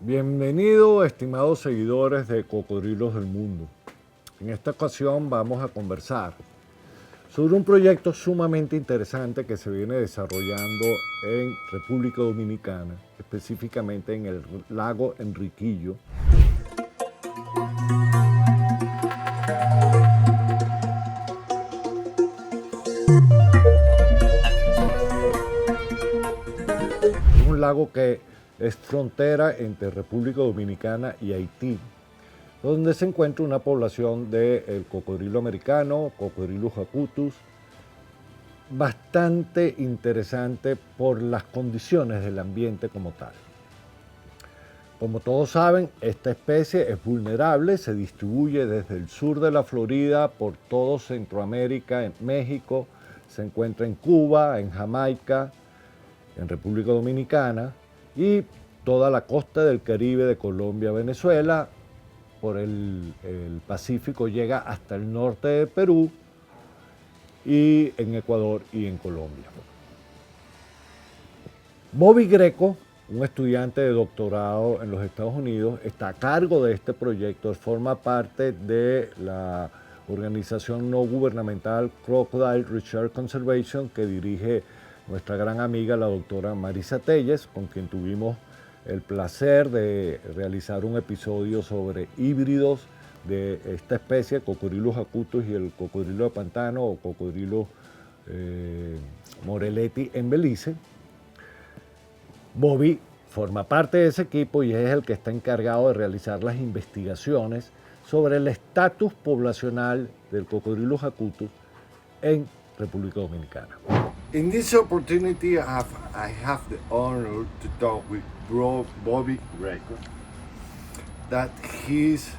Bienvenido, estimados seguidores de Cocodrilos del Mundo. En esta ocasión vamos a conversar sobre un proyecto sumamente interesante que se viene desarrollando en República Dominicana, específicamente en el Lago Enriquillo. Es un lago que es frontera entre República Dominicana y Haití, donde se encuentra una población del cocodrilo americano, Cocodylus Acutus, bastante interesante por las condiciones del ambiente como tal. Como todos saben, esta especie es vulnerable, se distribuye desde el sur de la Florida por todo Centroamérica, en México, se encuentra en Cuba, en Jamaica, en República Dominicana, y toda la costa del Caribe de Colombia, Venezuela, por el Pacífico llega hasta el norte de Perú y en Ecuador y en Colombia. Bobby Greco, un estudiante de doctorado en los Estados Unidos, está a cargo de este proyecto, forma parte de la organización no gubernamental Crocodylus Research Conservation que dirige nuestra gran amiga, la doctora Marisa Telles, con quien tuvimos el placer de realizar un episodio sobre híbridos de esta especie, Cocodylus acutus y el cocodrilo de pantano o Cocodrilo morelletti en Belice. Bobby forma parte de ese equipo y es el que está encargado de realizar las investigaciones sobre el estatus poblacional del Cocodylus acutus en República Dominicana. In this opportunity, I have the honor to talk with Bobby Greco, that he's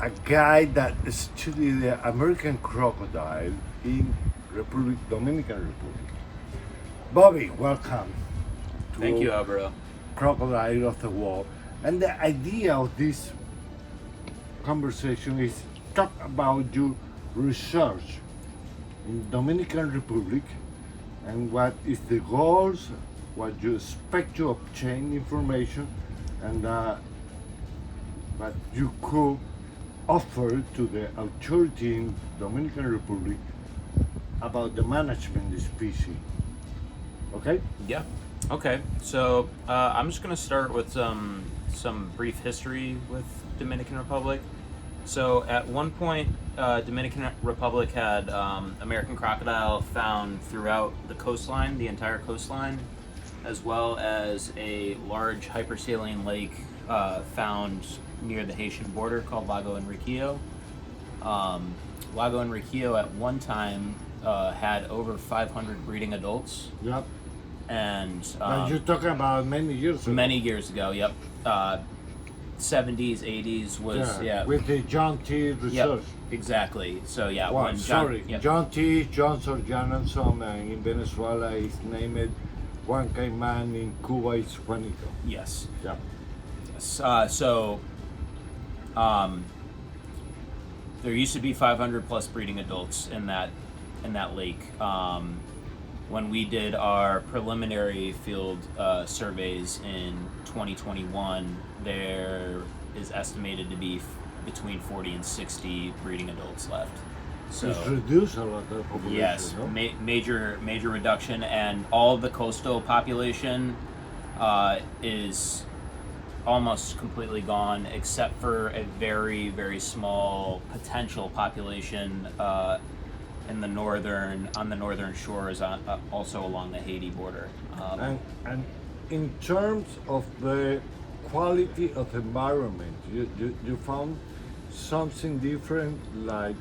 a guy that studied the American crocodile in Dominican Republic. Bobby, welcome. Thank you, Alvaro. Crocodile of the World. And the idea of this conversation is talk about your research in Dominican Republic and what is the goals, what you expect to obtain information, and what you could offer to the authority in Dominican Republic about the management of the species. Okay? Yeah. Okay. So I'm just going to start with some brief history with Dominican Republic. So at one point, Dominican Republic had American crocodile found throughout the coastline, the entire coastline, as well as a large hypersaline lake found near the Haitian border called Lago Enriquillo. Lago Enriquillo at one time had over 500 breeding adults. Yep. And you're talking about many years ago. Many years ago, yep. 70s, 80s was, yeah. With the John T. research. Yep, exactly. So, yeah. Well, when John T. Johnson Jonathan in Venezuela is named Juan Cayman, in Cuba is Juanito. Yes. Yeah. There used to be 500 plus breeding adults in that lake. When we did our preliminary field surveys in 2021, there is estimated to be between 40 and 60 breeding adults left. So it's reduced a lot of population. Yes, no? major reduction, and all of the coastal population is almost completely gone, except for a very, very small potential population on the northern shores, also along the Haiti border. And in terms of the quality of environment, you found something different, like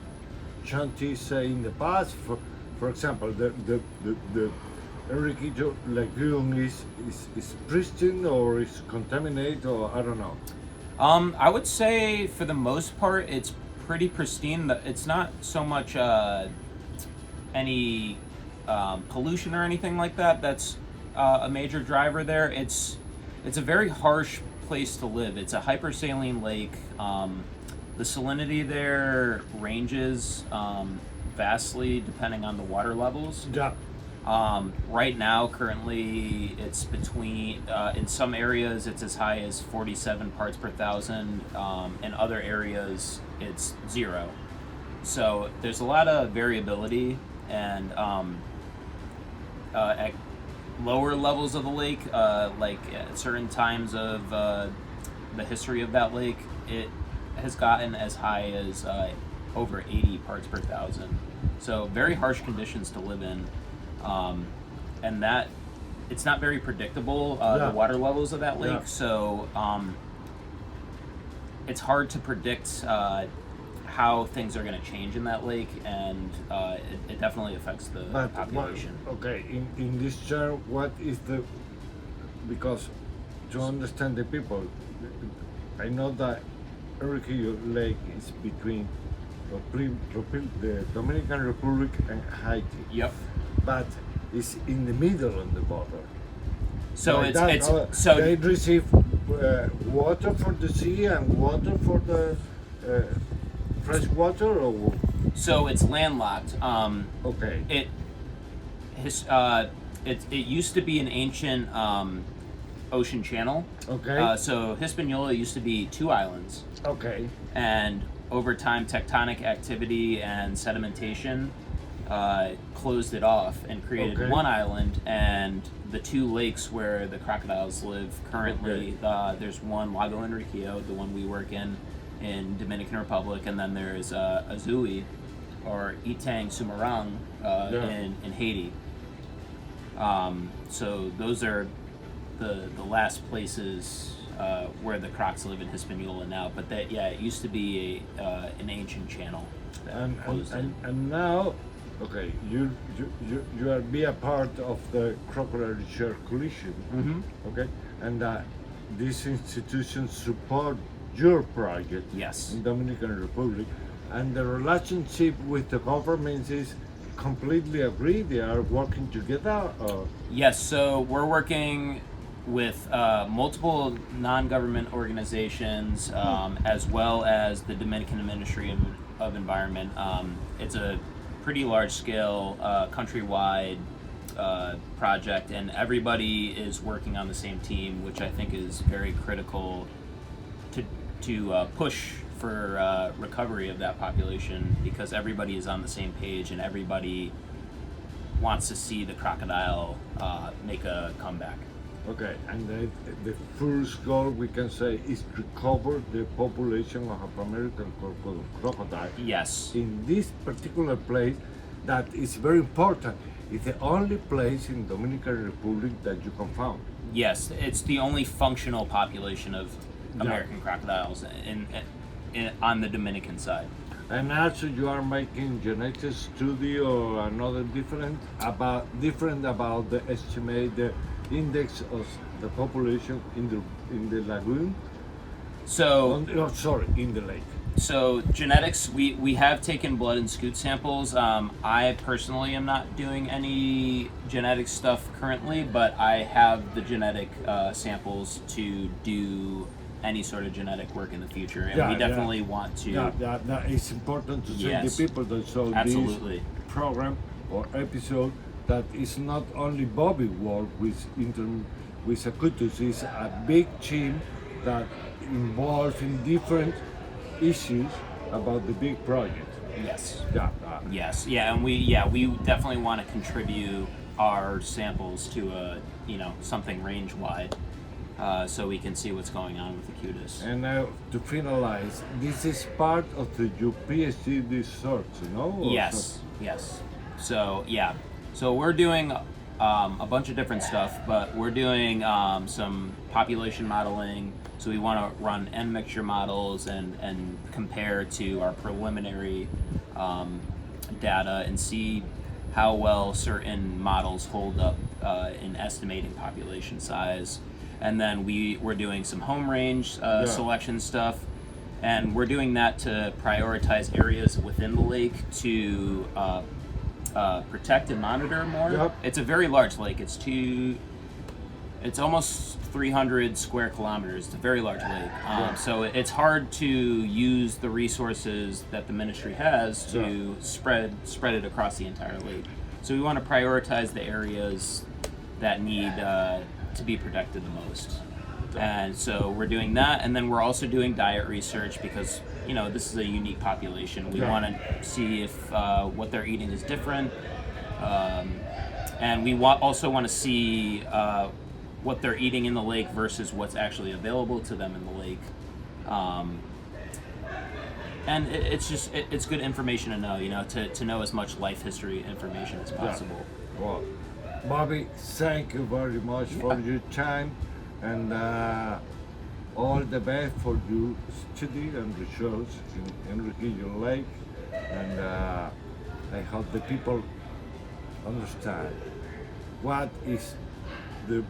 Chanti say in the past. For example, the Enriquillo lagoon is pristine or is contaminated, or I don't know. I would say for the most part it's pretty pristine. It's not so much any pollution or anything like that that's a major driver there. It's a very harsh place to live. It's a hypersaline lake. The salinity there ranges vastly depending on the water levels. Yeah. Right now, currently, it's between, in some areas, it's as high as 47 parts per thousand. In other areas, it's 0. So there's a lot of variability, and at lower levels of the lake, like at certain times of the history of that lake, it has gotten as high as over 80 parts per thousand. So very harsh conditions to live in. And that it's not very predictable, the water levels of that lake. So it's hard to predict how things are going to change in that lake, and it definitely affects the population. In this term, what is the, because to understand the people, I know that Enriquillo Lake is between the Dominican Republic and Haiti. Yep. But it's in the middle of the border. So so they receive water for the sea and water for the fresh water, or so it's landlocked. Okay. It used to be an ancient ocean channel. Okay. So Hispaniola used to be 2 islands. Okay. And over time, tectonic activity and sedimentation closed it off and created 1 island, and the 2 lakes where the crocodiles live currently. There's one, Lago Enriquillo, the one we work in Dominican Republic, and then there's Azui or Itang Sumarang in Haiti. So those are the last places where the crocs live in Hispaniola now. But that it used to be an ancient channel that closed in. And now, okay, you are be a part of the Crocodile Circulation, okay, and these institutions support your project in Dominican Republic, and the relationship with the governments is completely agreed. They are working together. Yes, so we're working with multiple non-government organizations, as well as the Dominican Ministry of Environment. It's a pretty large-scale, countrywide project, and everybody is working on the same team, which I think is very critical to push for recovery of that population, because everybody is on the same page and everybody wants to see the crocodile make a comeback. Okay, and the first goal we can say is to recover the population of American crocodile. Yes. In this particular place, that is very important. It's the only place in Dominican Republic that you can find. Yes, it's the only functional population of American crocodiles on the Dominican side. And also, you are making genetic study or another different about the estimate the index of the population in the lagoon. So in the lake. So genetics, we have taken blood and scoot samples. I personally am not doing any genetic stuff currently, but I have the genetic samples to do any sort of genetic work in the future, and we definitely want to. It's important to say the people that saw this program or episode that it's not only Bobby work with Acutus, it's a big team that involved in different issues about the big project. Yes. Yes. Yeah, and we definitely want to contribute our samples to something range wide, so we can see what's going on with Acutus. And now to finalize, this is part of your PhD research, Yes. So we're doing a bunch of different stuff, but we're doing some population modeling. So we want to run N mixture models and compare to our preliminary data and see how well certain models hold up in estimating population size. And then we're doing some home range selection stuff, and we're doing that to prioritize areas within the lake to protect and monitor more. Yep. It's a very large lake. It's almost 300 square kilometers. It's a very large lake. So it's hard to use the resources that the ministry has to spread it across the entire lake. So we want to prioritize the areas that need to be protected the most. And so we're doing that, and then we're also doing diet research because, you know, this is a unique population. We want to see if what they're eating is different, and we also want to see what they're eating in the lake versus what's actually available to them in the lake. And it's good information to know, you know, to know as much life history information as possible. Well, Bobby, thank you very much for your time, and all the best for your study and research in Enriquillo Lake, and I hope the people understand what is the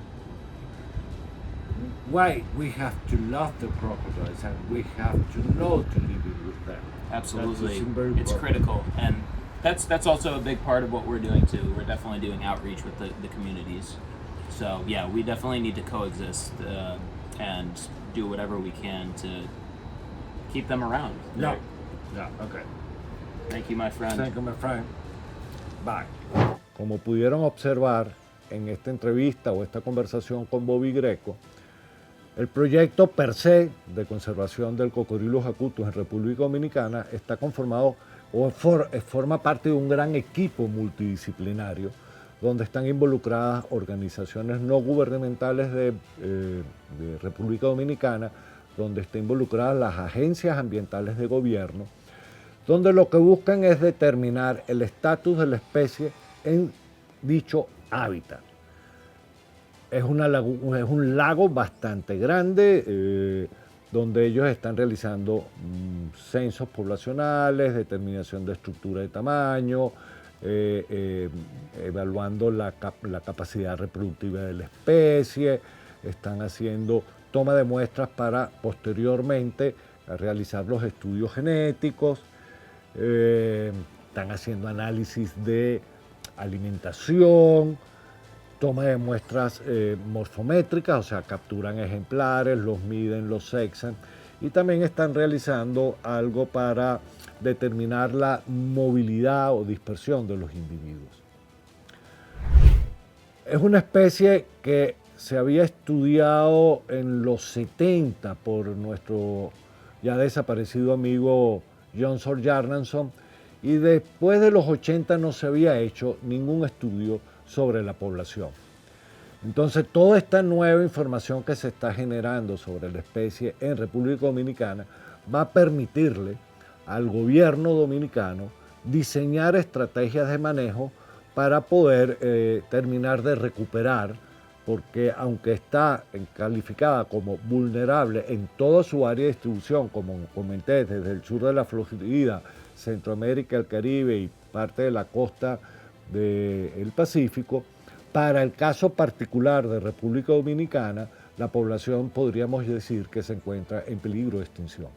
why we have to love the crocodiles, and we have to know to live with them. Absolutely, it's critical, and that's also a big part of what we're doing too. We're definitely doing outreach with the communities. So yeah, we definitely need to coexist and do whatever we can to keep them around. Yeah, okay. Thank you, my friend. Thank you, my friend. Bye. Como pudieron observar en esta entrevista o esta conversación con Bobby Greco, el proyecto per se de conservación del Cocodrilo Acutus en República Dominicana está conformado o forma parte de un gran equipo multidisciplinario donde están involucradas organizaciones no gubernamentales de República Dominicana, donde están involucradas las agencias ambientales de gobierno, donde lo que buscan es determinar el estatus de la especie en dicho hábitat. Es un lago bastante grande, donde ellos están realizando censos poblacionales, determinación de estructura de tamaño, evaluando la capacidad reproductiva de la especie, están haciendo toma de muestras para posteriormente realizar los estudios genéticos, están haciendo análisis de alimentación, toma de muestras morfométricas, o sea, capturan ejemplares, los miden, los sexan, y también están realizando algo para determinar la movilidad o dispersión de los individuos. Es una especie que se había estudiado en los 70 por nuestro ya desaparecido amigo John Sor Jarnanson, y después de los 80 no se había hecho ningún estudio sobre la población. Entonces, toda esta nueva información que se está generando sobre la especie en República Dominicana va a permitirle al gobierno dominicano diseñar estrategias de manejo para poder terminar de recuperar, porque aunque está calificada como vulnerable en toda su área de distribución, como comenté, desde el sur de la Florida, Centroamérica, el Caribe y parte de la costa del Pacífico, para el caso particular de República Dominicana, la población podríamos decir que se encuentra en peligro de extinción.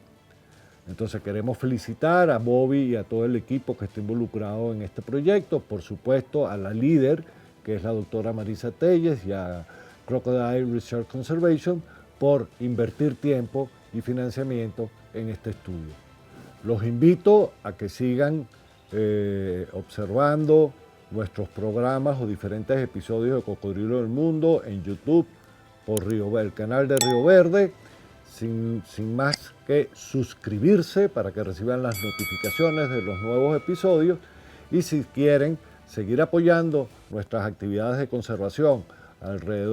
Entonces queremos felicitar a Bobby y a todo el equipo que está involucrado en este proyecto, por supuesto a la líder, que es la doctora Marisa Telles, y a Crocodile Research Conservation por invertir tiempo y financiamiento en este estudio. Los invito a que sigan observando nuestros programas o diferentes episodios de Cocodrilo del Mundo en YouTube por el canal de Río Verde, sin más que suscribirse para que reciban las notificaciones de los nuevos episodios, y si quieren seguir apoyando nuestras actividades de conservación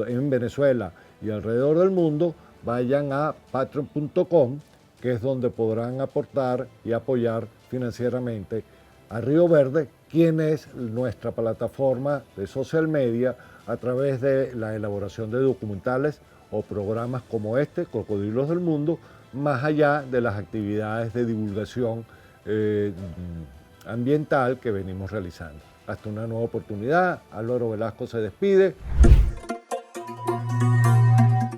en Venezuela y alrededor del mundo, vayan a patreon.com, que es donde podrán aportar y apoyar financieramente a Río Verde, quien es nuestra plataforma de social media a través de la elaboración de documentales o programas como este, Cocodrilos del Mundo, más allá de las actividades de divulgación ambiental que venimos realizando. Hasta una nueva oportunidad. Álvaro Velasco se despide.